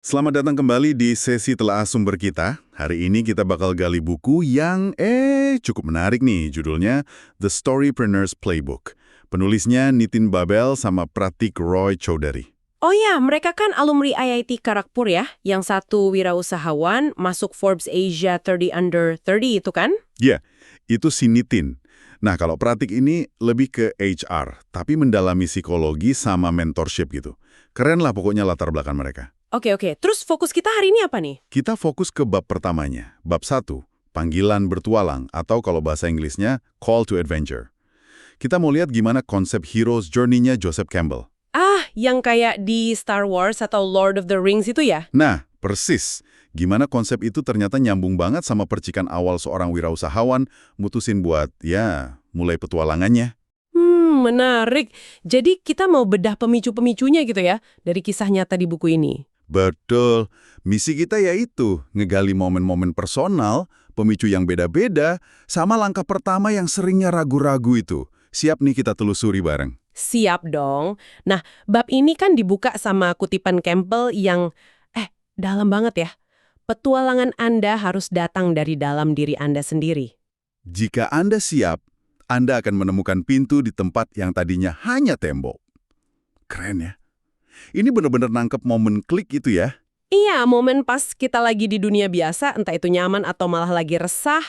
Selamat datang kembali di sesi telaah sumber kita. Hari ini kita bakal gali buku yang cukup menarik nih. Judulnya The Storypreneur's Playbook. Penulisnya Nitin Babel sama Pratik Roy Choudhary. Oh ya, mereka kan alumni IIT Kharagpur ya, yang satu wirausahawan masuk Forbes Asia 30 Under 30 itu kan? Ya, itu si Nitin. Nah, kalau Pratik ini lebih ke HR, tapi mendalami psikologi sama mentorship gitu. Keren lah pokoknya latar belakang mereka. Oke, terus fokus kita hari ini apa nih? Kita fokus ke bab pertamanya, bab 1, panggilan bertualang, atau kalau bahasa Inggrisnya, Call to Adventure. Kita mau lihat gimana konsep hero's journey-nya Joseph Campbell. Ah, yang kayak di Star Wars atau Lord of the Rings itu ya? Nah, persis. Gimana konsep itu ternyata nyambung banget sama percikan awal seorang wirausahawan mutusin buat, mulai petualangannya. Menarik. Jadi kita mau bedah pemicu-pemicunya gitu ya, dari kisah nyata di buku ini. Betul. Misi kita yaitu ngegali momen-momen personal, pemicu yang beda-beda, sama langkah pertama yang seringnya ragu-ragu itu. Siap nih kita telusuri bareng. Siap dong. Nah, bab ini kan dibuka sama kutipan Campbell yang, dalam banget ya. Petualangan Anda harus datang dari dalam diri Anda sendiri. Jika Anda siap, Anda akan menemukan pintu di tempat yang tadinya hanya tembok. Keren ya? Ini benar-benar nangkep momen klik itu ya. Iya, momen pas kita lagi di dunia biasa, entah itu nyaman atau malah lagi resah,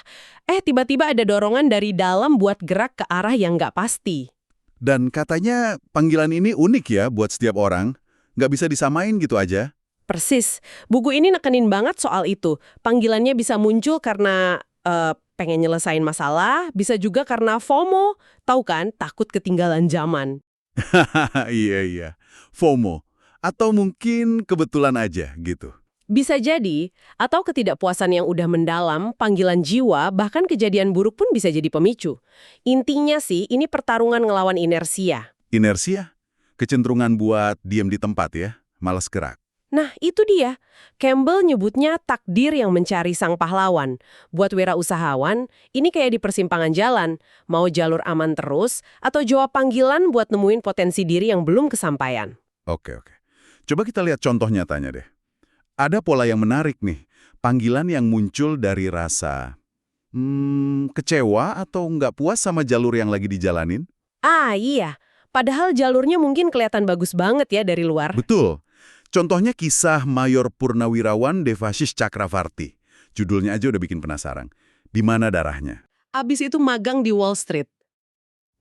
tiba-tiba ada dorongan dari dalam buat gerak ke arah yang nggak pasti. Dan katanya panggilan ini unik ya buat setiap orang. Nggak bisa disamain gitu aja. Persis. Buku ini nekenin banget soal itu. Panggilannya bisa muncul karena pengen nyelesain masalah, bisa juga karena FOMO. Tahu kan, takut ketinggalan zaman. Iya. FOMO. Atau mungkin kebetulan aja gitu. Bisa jadi, atau ketidakpuasan yang udah mendalam, panggilan jiwa, bahkan kejadian buruk pun bisa jadi pemicu. Intinya sih, ini pertarungan ngelawan inersia. Inersia? Kecenderungan buat diam di tempat ya, malas gerak. Nah, itu dia. Campbell nyebutnya takdir yang mencari sang pahlawan. Buat wirausahawan, ini kayak di persimpangan jalan. Mau jalur aman terus, atau jawab panggilan buat nemuin potensi diri yang belum kesampaian. Oke. Coba kita lihat contoh nyatanya deh. Ada pola yang menarik nih. Panggilan yang muncul dari rasa kecewa atau nggak puas sama jalur yang lagi dijalanin? Ah, iya. Padahal jalurnya mungkin kelihatan bagus banget ya dari luar. Betul. Contohnya kisah Mayor Purnawirawan Devashish Chakravarti. Judulnya aja udah bikin penasaran. Di mana darahnya? Abis itu magang di Wall Street.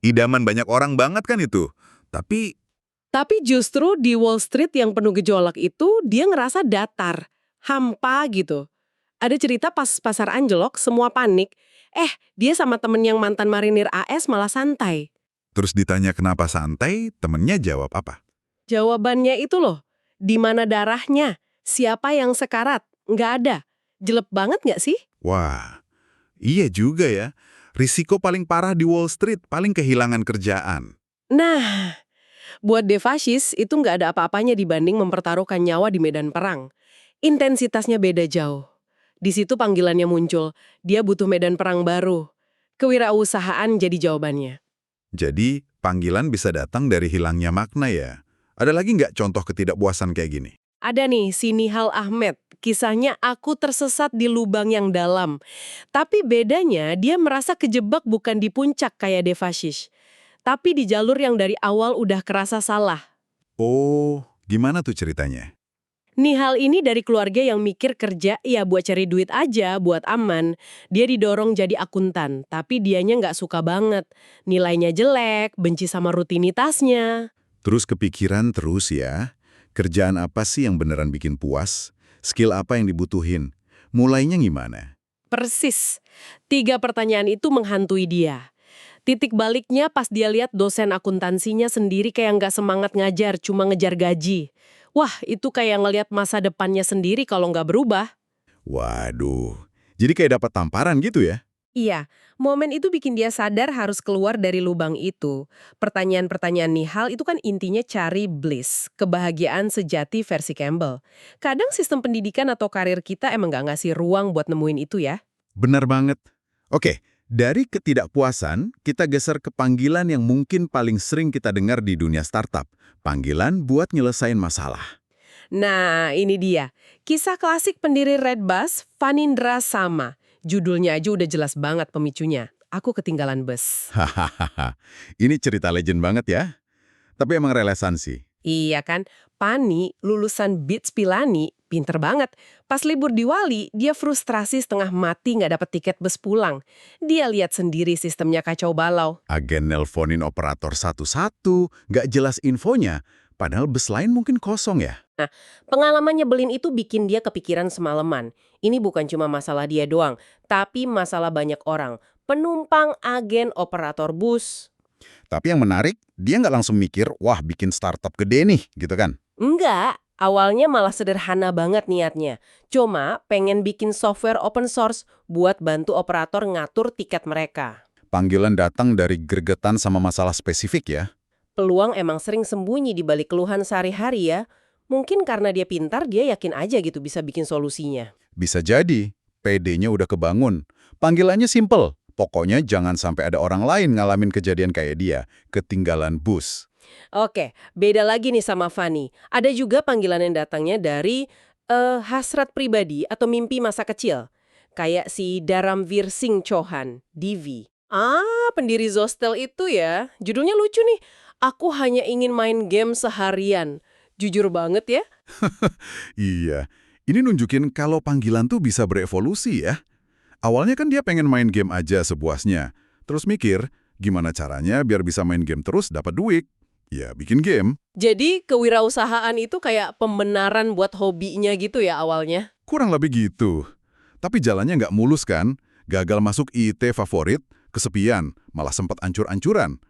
Idaman banyak orang banget kan itu. Tapi justru di Wall Street yang penuh gejolak itu, dia ngerasa datar, hampa gitu. Ada cerita pas pasar anjlok, semua panik. Dia sama temen yang mantan marinir AS malah santai. Terus ditanya kenapa santai, temennya jawab apa? Jawabannya itu loh, di mana darahnya? Siapa yang sekarat? Nggak ada. Jelek banget nggak sih? Wah, iya juga ya. Risiko paling parah di Wall Street, paling kehilangan kerjaan. Nah, buat Devashish itu nggak ada apa-apanya dibanding mempertaruhkan nyawa di medan perang. Intensitasnya beda jauh. Di situ panggilannya muncul, dia butuh medan perang baru. Kewirausahaan jadi jawabannya. Jadi, panggilan bisa datang dari hilangnya makna ya. Ada lagi nggak contoh ketidakpuasan kayak gini? Ada nih, si Nihal Ahmed. Kisahnya aku tersesat di lubang yang dalam. Tapi bedanya, dia merasa kejebak bukan di puncak kayak Devashish. Tapi di jalur yang dari awal udah kerasa salah. Oh, gimana tuh ceritanya? Nihal ini dari keluarga yang mikir kerja ya buat cari duit aja, buat aman. Dia didorong jadi akuntan, tapi dianya nggak suka banget. Nilainya jelek, benci sama rutinitasnya. Terus kepikiran terus ya, kerjaan apa sih yang beneran bikin puas? Skill apa yang dibutuhin? Mulainya gimana? Persis. 3 pertanyaan itu menghantui dia. Titik baliknya pas dia lihat dosen akuntansinya sendiri kayak nggak semangat ngajar, cuma ngejar gaji. Wah, itu kayak ngelihat masa depannya sendiri kalau nggak berubah. Waduh, jadi kayak dapat tamparan gitu ya? Iya, momen itu bikin dia sadar harus keluar dari lubang itu. Pertanyaan-pertanyaan Nihal itu kan intinya cari bliss, kebahagiaan sejati versi Campbell. Kadang sistem pendidikan atau karir kita emang nggak ngasih ruang buat nemuin itu ya. Benar banget. Oke, dari ketidakpuasan, kita geser ke panggilan yang mungkin paling sering kita dengar di dunia startup. Panggilan buat nyelesain masalah. Nah, ini dia. Kisah klasik pendiri Redbus, Fanindra Sama. Judulnya aja udah jelas banget pemicunya. Aku ketinggalan bus. Hahaha, ini cerita legend banget ya. Tapi emang relevan sih. Iya kan? Pani, lulusan BITS Pilani, pinter banget. Pas libur di Wali, dia frustrasi setengah mati nggak dapet tiket bus pulang. Dia lihat sendiri sistemnya kacau balau. Agen nelponin operator satu-satu, nggak jelas infonya, padahal bus lain mungkin kosong ya. Pengalaman nyebelin itu bikin dia kepikiran semalaman. Ini bukan cuma masalah dia doang, tapi masalah banyak orang. Penumpang, agen, operator bus. Tapi yang menarik, dia nggak langsung mikir, wah bikin startup gede nih, gitu kan. Enggak, awalnya malah sederhana banget niatnya. Cuma pengen bikin software open source buat bantu operator ngatur tiket mereka. Panggilan datang dari gregetan sama masalah spesifik ya. Peluang emang sering sembunyi di balik keluhan sehari-hari ya. Mungkin karena dia pintar, dia yakin aja gitu bisa bikin solusinya. Bisa jadi, PD-nya udah kebangun. Panggilannya simple, pokoknya jangan sampai ada orang lain ngalamin kejadian kayak dia, ketinggalan bus. Oke, beda lagi nih sama Fanny. Ada juga panggilan yang datangnya dari hasrat pribadi atau mimpi masa kecil. Kayak si Dharamveer Singh Chauhan, Divi. Pendiri Zostel itu ya. Judulnya lucu nih. Aku hanya ingin main game seharian. Jujur banget ya. Iya, ini nunjukin kalau panggilan tuh bisa berevolusi ya. Awalnya kan dia pengen main game aja sepuasnya. Terus mikir, gimana caranya biar bisa main game terus dapat duit? Ya, bikin game. Jadi kewirausahaan itu kayak pembenaran buat hobinya gitu ya awalnya. Kurang lebih gitu. Tapi jalannya nggak mulus kan? Gagal masuk IT favorit, kesepian, malah sempat ancur-ancuran.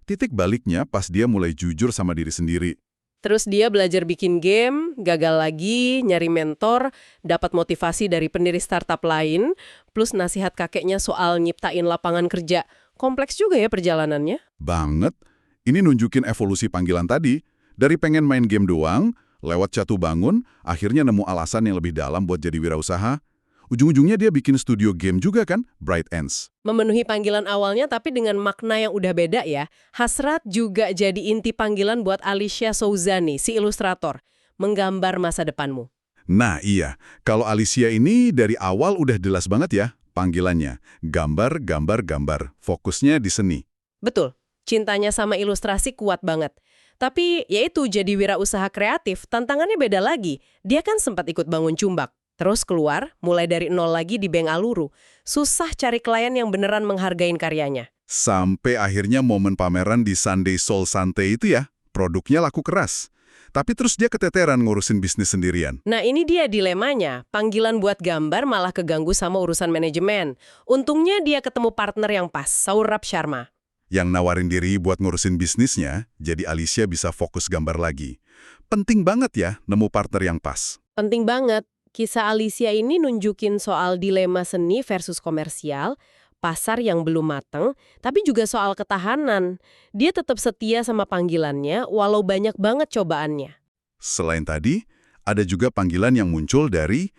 Titik baliknya pas dia mulai jujur sama diri sendiri. Terus dia belajar bikin game, gagal lagi, nyari mentor, dapat motivasi dari pendiri startup lain, plus nasihat kakeknya soal nyiptain lapangan kerja. Kompleks juga ya perjalanannya. Banget. Ini nunjukin evolusi panggilan tadi. Dari pengen main game doang, lewat jatuh bangun, akhirnya nemu alasan yang lebih dalam buat jadi wirausaha. Ujung-ujungnya dia bikin studio game juga kan, Bright Ends. Memenuhi panggilan awalnya tapi dengan makna yang udah beda ya. Hasrat juga jadi inti panggilan buat Alicia Souzani, si ilustrator. Menggambar masa depanmu. Nah iya, kalau Alicia ini dari awal udah jelas banget ya panggilannya. Gambar, gambar, gambar. Fokusnya di seni. Betul, cintanya sama ilustrasi kuat banget. Tapi ya itu jadi wirausaha kreatif, tantangannya beda lagi. Dia kan sempat ikut bangun Cumbak. Terus keluar, mulai dari nol lagi di Bengaluru. Susah cari klien yang beneran menghargain karyanya. Sampai akhirnya momen pameran di Sunday Soul Sante itu ya, produknya laku keras. Tapi terus dia keteteran ngurusin bisnis sendirian. Nah ini dia dilemanya, panggilan buat gambar malah keganggu sama urusan manajemen. Untungnya dia ketemu partner yang pas, Saurabh Sharma. Yang nawarin diri buat ngurusin bisnisnya, jadi Alicia bisa fokus gambar lagi. Penting banget ya nemu partner yang pas. Penting banget. Kisah Alicia ini nunjukin soal dilema seni versus komersial, pasar yang belum mateng, tapi juga soal ketahanan. Dia tetap setia sama panggilannya walau banyak banget cobaannya. Selain tadi, ada juga panggilan yang muncul dari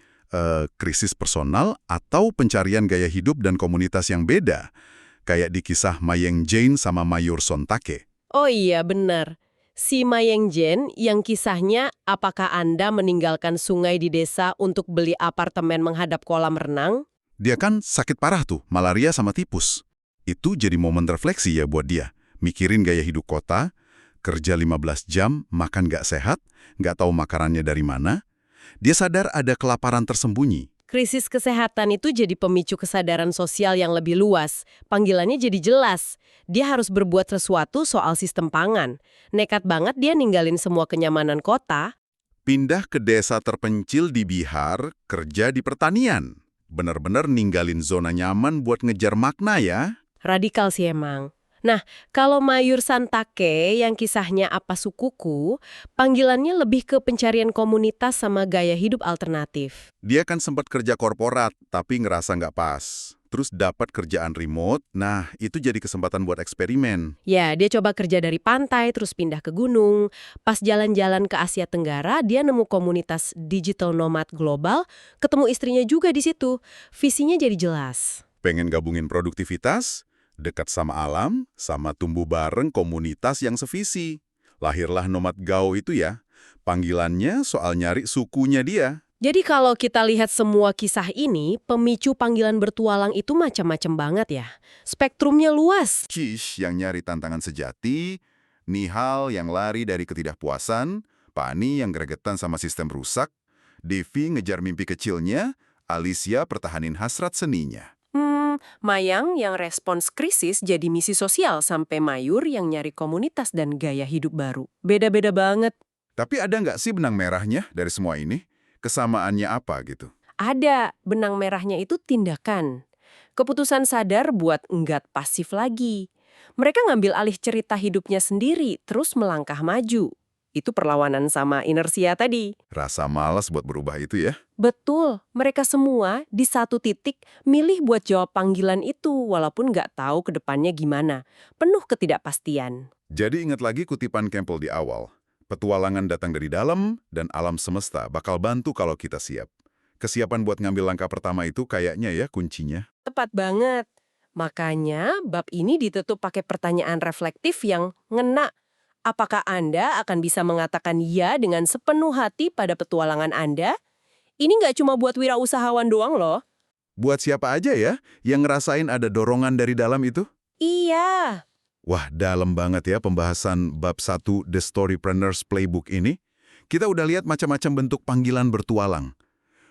krisis personal atau pencarian gaya hidup dan komunitas yang beda. Kayak di kisah Mayeng Jane sama Mayur Sontake. Oh iya, benar. Si Mayeng Jane yang kisahnya apakah Anda meninggalkan sungai di desa untuk beli apartemen menghadap kolam renang? Dia kan sakit parah tuh, malaria sama tipus. Itu jadi momen refleksi ya buat dia. Mikirin gaya hidup kota, kerja 15 jam, makan nggak sehat, nggak tahu makanannya dari mana. Dia sadar ada kelaparan tersembunyi. Krisis kesehatan itu jadi pemicu kesadaran sosial yang lebih luas. Panggilannya jadi jelas. Dia harus berbuat sesuatu soal sistem pangan. Nekat banget dia ninggalin semua kenyamanan kota. Pindah ke desa terpencil di Bihar, kerja di pertanian. Benar-benar ninggalin zona nyaman buat ngejar makna ya. Radikal sih emang. Nah, kalau Mayur Santake yang kisahnya Apa Sukuku, panggilannya lebih ke pencarian komunitas sama gaya hidup alternatif. Dia kan sempat kerja korporat, tapi ngerasa nggak pas. Terus dapat kerjaan remote, nah itu jadi kesempatan buat eksperimen. Ya, dia coba kerja dari pantai, terus pindah ke gunung. Pas jalan-jalan ke Asia Tenggara, dia nemu komunitas digital nomad global, ketemu istrinya juga di situ. Visinya jadi jelas. Pengen gabungin produktivitas, dekat sama alam, sama tumbuh bareng komunitas yang sevisi. Lahirlah Nomad Go itu ya. Panggilannya soal nyari sukunya dia. Jadi kalau kita lihat semua kisah ini, pemicu panggilan bertualang itu macam-macam banget ya. Spektrumnya luas. Kish yang nyari tantangan sejati, Nihal yang lari dari ketidakpuasan, Pani yang gregetan sama sistem rusak, Devi ngejar mimpi kecilnya, Alicia pertahanin hasrat seninya. Mayang yang respons krisis jadi misi sosial sampai Mayur yang nyari komunitas dan gaya hidup baru. Beda-beda banget. Tapi ada nggak sih benang merahnya dari semua ini? Kesamaannya apa gitu? Ada, benang merahnya itu tindakan. Keputusan sadar buat enggak pasif lagi. Mereka ngambil alih cerita hidupnya sendiri, terus melangkah maju. Itu perlawanan sama inersia tadi. Rasa malas buat berubah itu ya? Betul, mereka semua di satu titik milih buat jawab panggilan itu walaupun nggak tahu ke depannya gimana. Penuh ketidakpastian. Jadi ingat lagi kutipan Campbell di awal. Petualangan datang dari dalam dan alam semesta bakal bantu kalau kita siap. Kesiapan buat ngambil langkah pertama itu kayaknya ya kuncinya. Tepat banget. Makanya bab ini ditutup pakai pertanyaan reflektif yang ngena. Apakah Anda akan bisa mengatakan ya dengan sepenuh hati pada petualangan Anda? Ini nggak cuma buat wirausahawan doang loh. Buat siapa aja ya yang ngerasain ada dorongan dari dalam itu? Iya. Wah, dalam banget ya pembahasan bab 1 The Storypreneurs Playbook ini. Kita udah lihat macam-macam bentuk panggilan bertualang.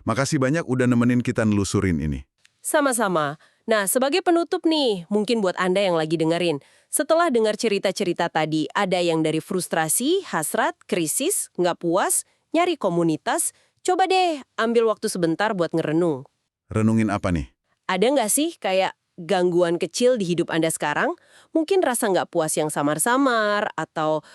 Makasih banyak udah nemenin kita nelusurin ini. Sama-sama. Nah, sebagai penutup nih, mungkin buat Anda yang lagi dengerin. Setelah dengar cerita-cerita tadi, ada yang dari frustrasi, hasrat, krisis, nggak puas, nyari komunitas, coba deh ambil waktu sebentar buat ngerenung. Renungin apa nih? Ada nggak sih kayak gangguan kecil di hidup Anda sekarang? Mungkin rasa nggak puas yang samar-samar, atau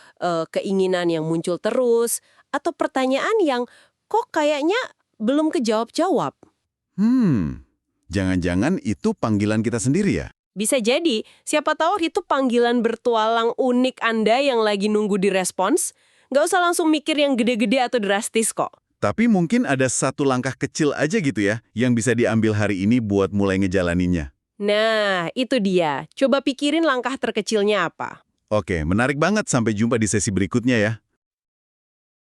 keinginan yang muncul terus, atau pertanyaan yang kok kayaknya belum kejawab-jawab. Jangan-jangan itu panggilan kita sendiri ya? Bisa jadi, siapa tahu itu panggilan bertualang unik Anda yang lagi nunggu direspons. Nggak usah langsung mikir yang gede-gede atau drastis kok. Tapi mungkin ada satu langkah kecil aja gitu ya, yang bisa diambil hari ini buat mulai ngejalaninnya. Nah, itu dia. Coba pikirin langkah terkecilnya apa. Oke, menarik banget. Sampai jumpa di sesi berikutnya ya.